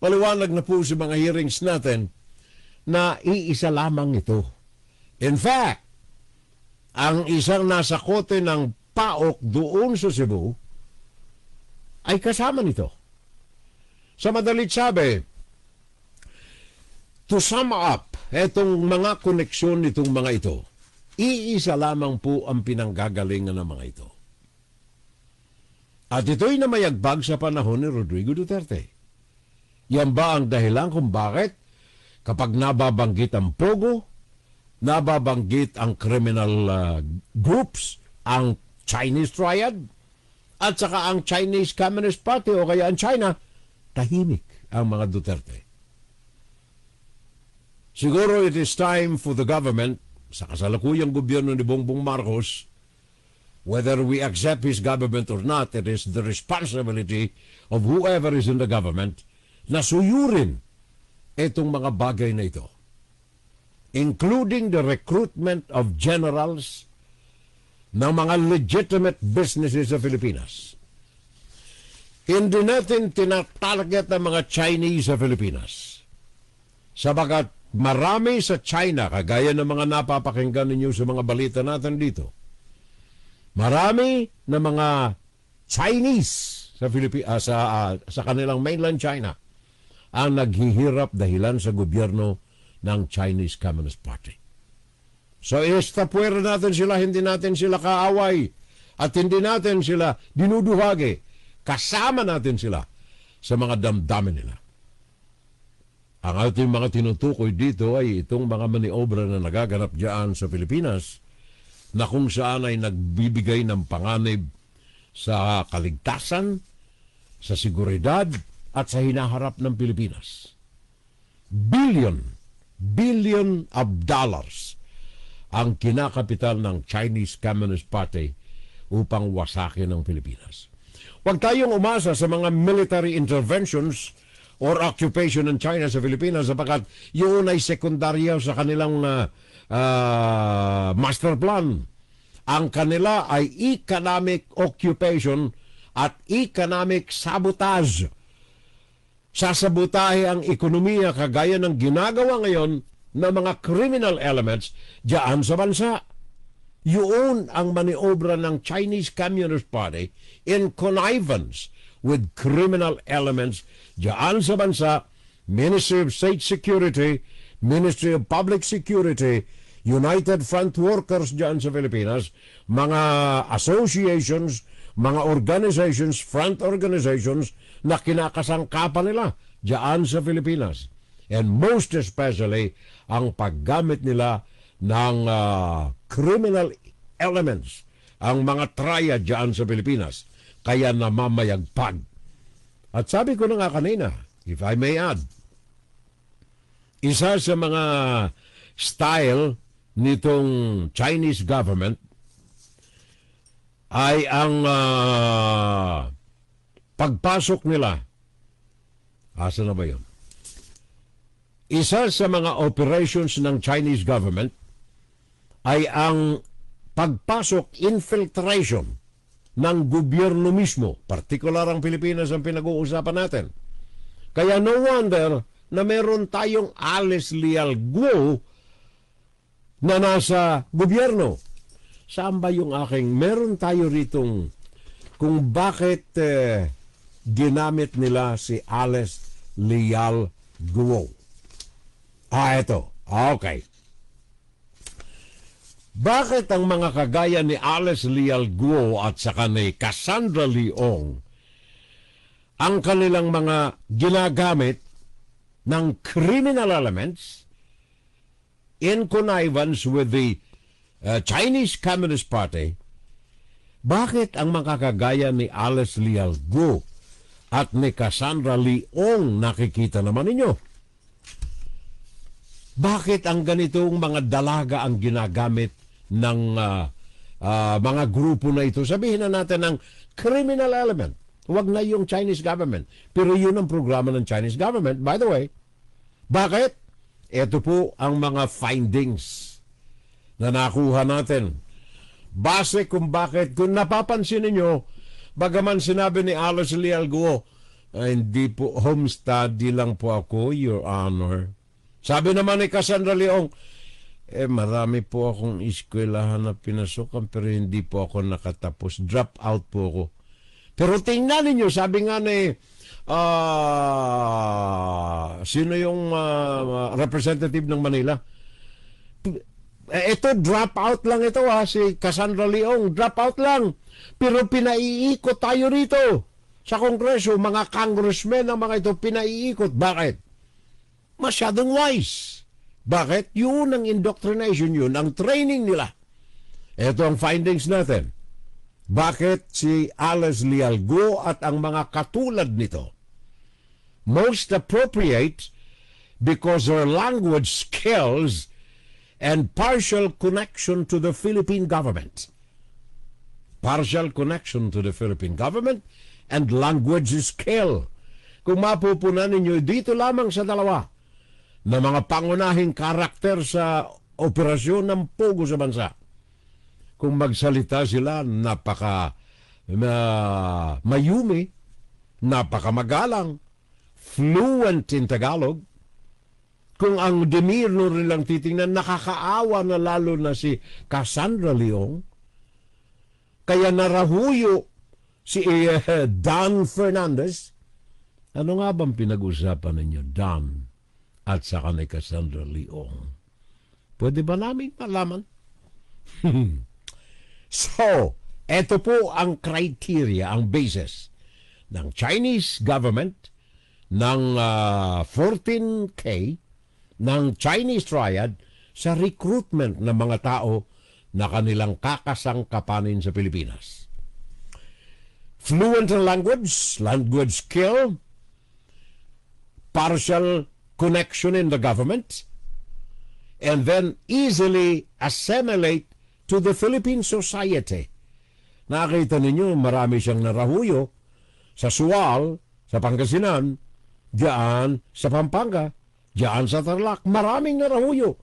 Maliwanag na po sa mga hearings natin na iisa lamang ito. In fact, ang isang nasa kote ng PAOK doon sa Cebu ay kasama nito. Sa madalit sabi, to sum up, etong mga koneksyon nitong mga ito, iisa lamang po ang pinanggagalingan ng mga ito. At ito'y namayagbag sa panahon ni Rodrigo Duterte. Yan ba ang dahilan kung bakit kapag nababanggit ang Pogo, nababanggit ang criminal groups, ang Chinese Triad, at saka ang Chinese Communist Party o kaya ang China, tahimik ang mga Duterte? Siguro it is time for the government, sa kasalukuyang gobyerno ni Bongbong Marcos, whether we accept his government or not, it is the responsibility of whoever is in the government na suyurin itong mga bagay na ito, including the recruitment of generals ng mga legitimate businesses sa Pilipinas. Hindi natin tinatarget ang mga Chinese sa Pilipinas, sabagat marami sa China, kagaya ng mga napapakinggan ninyo sa mga balita natin dito, marami na mga Chinese sa kanilang mainland China ang naghihirap dahilan sa gobyerno ng Chinese Communist Party. So estapuera natin sila, hindi natin sila kaaway at hindi natin sila dinuduhagi. Kasama natin sila sa mga damdamin nila. Ang ating mga tinutukoy dito ay itong mga maniobra na nagaganap diyan sa Pilipinas na kung saan ay nagbibigay ng panganib sa kaligtasan, sa seguridad, at sa hinaharap ng Pilipinas. Billion of dollars ang kinakapital ng Chinese Communist Party upang wasakin ng Pilipinas. Huwag tayong umasa sa mga military interventions or occupation ng China sa Pilipinas sapagkat yun ay sekundaryo sa kanilang master plan. Ang kanila ay economic occupation at economic sabotage. Sasabotahe ang ekonomiya kagaya ng ginagawa ngayon ng mga criminal elements diyan sa bansa. Yun ang maniobra ng Chinese Communist Party in connivance with criminal elements diyan sa bansa, Ministry of State Security, Ministry of Public Security, United Front Workers diyan sa Pilipinas, mga associations, mga organizations, front organizations na kinakasangkapan nila diyan sa Pilipinas. And most especially, ang paggamit nila ng criminal elements, ang mga triad diyan sa Pilipinas, kaya namamayagpag. At sabi ko na nga kanina, if I may add, isa sa mga style nitong Chinese government ay ang pagpasok nila. Asa na ba yun? Isa sa mga operations ng Chinese government ay ang pagpasok, infiltration ng gobyerno mismo. Partikular ang Pilipinas ang pinag-uusapan natin. Kaya no wonder na meron tayong Alice Leal Guo na nasa gobyerno. Saan ba yung aking, meron tayo ritong kung bakit ginamit nila si Alice Leal Guo. Ito. Okay. Bakit ang mga kagaya ni Alice Leal Guo at saka ni Cassandra Leong ang kanilang mga ginagamit ng criminal elements in connivance with the Chinese Communist Party, bakit ang mga kagaya ni Alice Leal Guo at ni Cassandra Leong nakikita naman ninyo? Bakit ang ganitong mga dalaga ang ginagamit ng mga grupo na ito? Sabihin na natin ng criminal element. Huwag na yung Chinese government. Pero yun ang programa ng Chinese government. By the way, bakit? Ito po ang mga findings na nakuha natin. Base kung bakit, kung napapansin niyo, bagaman sinabi ni Alice Leal Guo, hindi po, home study lang po ako, Your Honor. Sabi naman ni Cassandra Leong, marami po akong eskwelahan na pinasukan pero hindi po ako nakatapos. Drop out po ako. Pero tingnan ninyo, sabi nga ni sino yung representative ng Manila? Ito, drop out lang ito si Cassandra Leong, drop out lang. Pero pinaiikot tayo rito sa Kongreso, mga congressmen ng mga ito, pinaiikot. Bakit? Masyadong wise. Bakit? Yun ang indoctrination, yun ang training nila. Ito ang findings natin. Bakit si Alice Leal Guo at ang mga katulad nito? Most appropriate because their language skills and partial connection to the Philippine government. Partial connection to the Philippine government and language skill. Kung mapupunan ninyo dito lamang sa dalawa na mga pangunahing karakter sa operasyon ng Pogo sa bansa. Kung magsalita sila, napaka mayumi, napaka magalang, fluent in Tagalog. Kung ang demeanor nilang titingnan, nakakaawa na lalo na si Cassandra Leong. Kaya narahuyo si Dan Fernandez. Ano nga bang pinag-usapan ninyo, Dan at saka ni Cassandra Leong? Pwede ba namin malaman? So, eto po ang criteria, ang basis ng Chinese government, ng 14K, ng Chinese Triad sa recruitment ng mga tao na kanilang kakasangkapanin sa Pilipinas. Fluent in language, language skill, partial connection in the government, and then easily assimilate to the Philippine society. Nakita ninyo, marami siyang narahuyo sa Sual, sa Pangasinan, diyan sa Pampanga, diyan sa Tarlac, maraming narahuyo.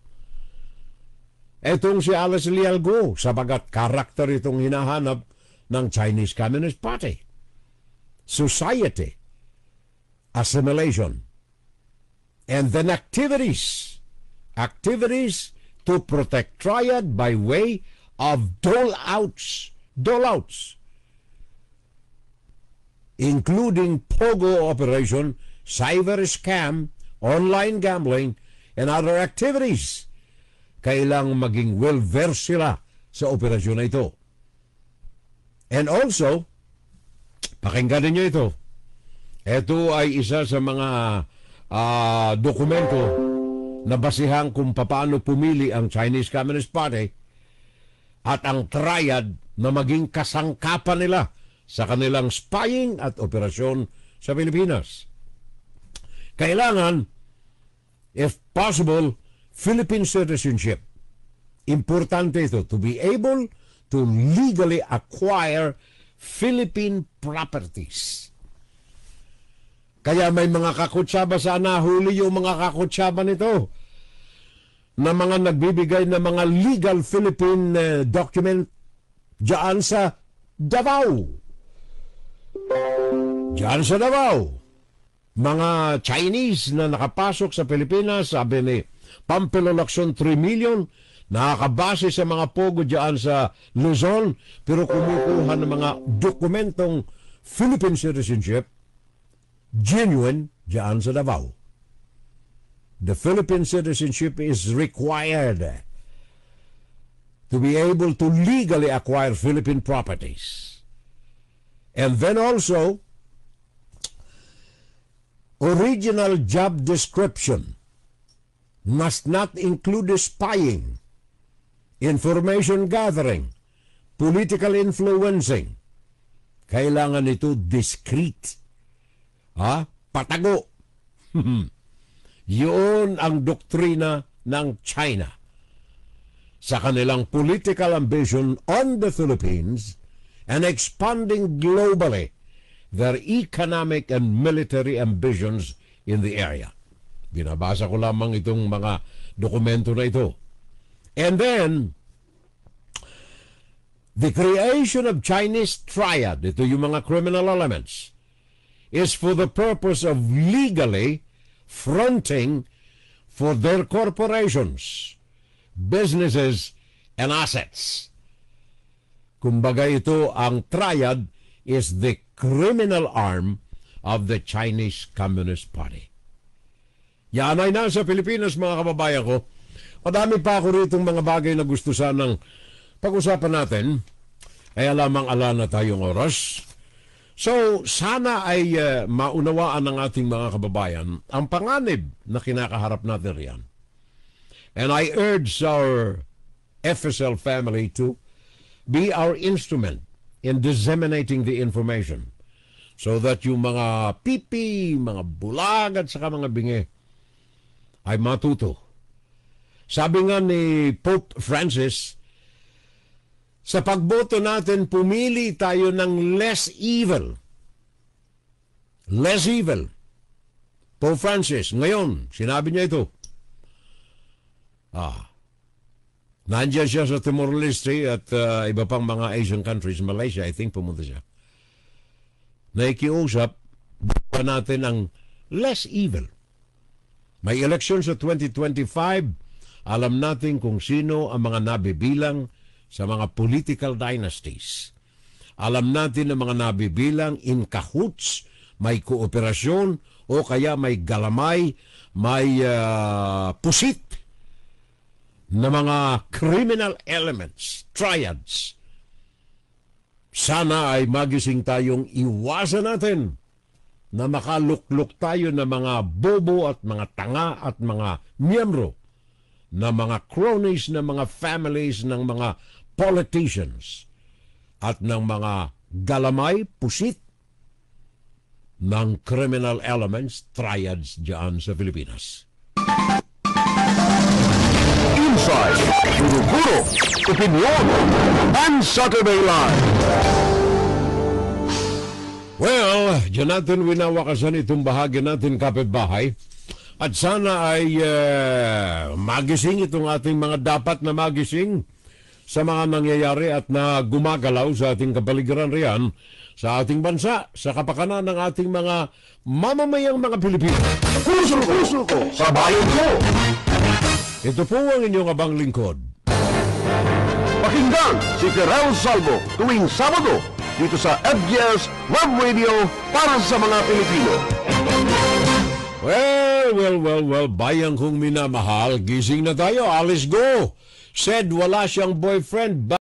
Etong si Alice Leal Guo, sapagat karakter itong hinahanap ng Chinese Communist Party. Society, assimilation, and then activities to protect Triad by way of dole-outs, including Pogo operation, cyber scam, online gambling, and other activities. Kailang maging well-versed sila sa operasyon na ito. And also, pakinggan ninyo ito. Ito ay isa sa mga dokumento na basihan kung paano pumili ang Chinese Communist Party at ang Triad na maging kasangkapan nila sa kanilang spying at operasyon sa Pilipinas. Kailangan, if possible, Philippine citizenship. Importante ito, to be able to legally acquire Philippine properties. Kaya may mga kakutsaba, sana huli yung mga kakutsaba nito na mga nagbibigay ng mga legal Philippine document dyan sa Davao. Dyan sa Davao. Mga Chinese na nakapasok sa Pilipinas, sabi ni Pampilo Lacson, 3 million, nakakabase sa mga pogo dyan sa Luzon, pero kumukuha ng mga dokumentong Philippine citizenship, genuine, dyan sa Davao. The Philippine citizenship is required to be able to legally acquire Philippine properties. And then also, original job description must not include spying, information gathering, political influencing. Kailangan ito discreet. Patago. Yun ang doktrina ng China sa kanilang political ambition on the Philippines and expanding globally their economic and military ambitions in the area. Binabasa ko lamang itong mga dokumento na ito. And then, the creation of Chinese Triad, ito yung mga criminal elements, is for the purpose of legally fronting for their corporations, businesses, and assets. Kumbaga ito, ang Triad is the criminal arm of the Chinese Communist Party. Yan ay nasa Pilipinas, mga kababayan ko. Madami pa ako ritong mga bagay na gusto sanang pag-usapan natin. Kaya lamang ala na tayong oras. So, sana ay maunawaan ng ating mga kababayan ang panganib na kinakaharap natin riyan. And I urge our FSL family to be our instrument in disseminating the information so that yung mga pipi, mga bulag at saka mga bingi ay matuto. Sabi nga ni Pope Francis, sa pagboto natin, pumili tayo ng less evil. Less evil. Pope Francis, ngayon, sinabi niya ito. Nandiyan siya sa Timor-Leste at iba pang mga Asian countries, Malaysia, I think pumunta siya. Naikiusap, buka natin ang less evil. May election sa 2025, alam natin kung sino ang mga nabibilang sa mga political dynasties. Alam natin ang mga nabibilang in cahoots, may kooperasyon, o kaya may galamay, may pusit na mga criminal elements, triads. Sana ay magising tayong iwasan natin na makalukluk tayo ng mga bobo at mga tanga at mga miyembro na mga cronies, na mga families, ng mga politicians at ng mga galamay, pusit ng criminal elements, triads dyan sa Pilipinas. Inside, Guro-Guro, Opinion, and Saturday Live. Well, dyan natin winawakasan itong bahagi natin kapitbahay. At sana ay magising itong ating mga dapat na magising sa mga nangyayari at na gumagalaw sa ating kapaligiran riyan, sa ating bansa, sa kapakanan ng ating mga mamamayang mga Pilipino. Puso ko sa bayan ko. Ito po ang inyong abang lingkod. Pakinggan si Gerald Salvo tuwing Sabado dito sa FGS Web Radio para sa mga Pilipino. Well, bayang kong minamahal, gising na tayo, alis go. Said wala siyang boyfriend.